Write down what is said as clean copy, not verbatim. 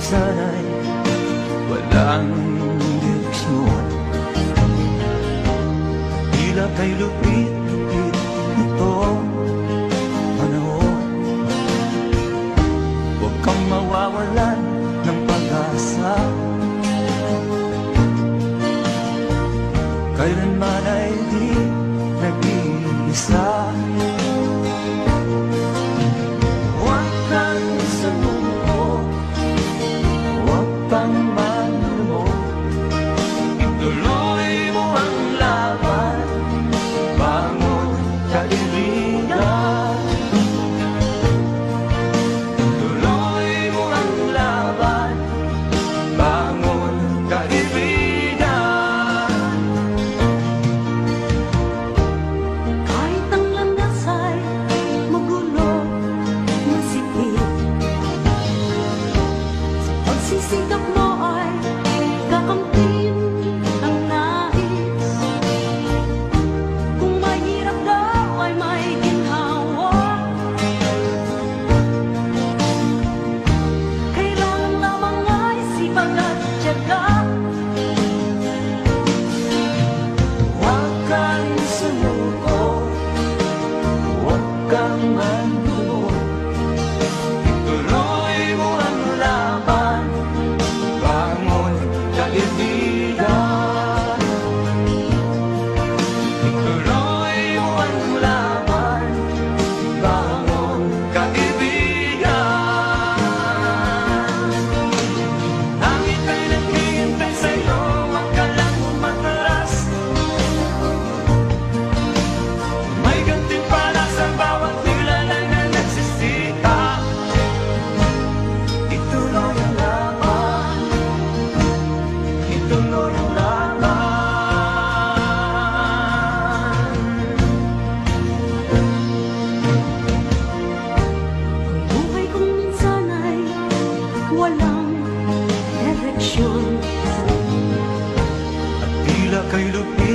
minsan'y walang direksyon. Tila kay lupit-lupit itong panahon. Huwag kang mawawalan ng pag-asa, kailanman ay di nag-iisa. Huwag kang sumuko, huwag kang manlumo, ituloy mo ang laban, bangon kaibigan. Ituloy mo ang laban, bangon kaibigan. Kahit ang landas ay magulo, masipit, sa pagsisikap mo ay kakamtin ang nais. Kung mahirap daw ay may ginhawa, kailangan lamang ay sipag at tiyaga. Huwag kang sumuko, huwag kang manlumo, ituloy mo ang laban, bangon kaibigan. Ituloy mo ang laban, bangon kaibigan. Langit ay naghihintay sa'yo, huwag ka lang umatras. May gantimpala sa bawat nilalang na nagsisikap. Ituloy ang laban, ituloy ang laban. Ang buhay kong minsan ay walang direksyon. At tila kay lupit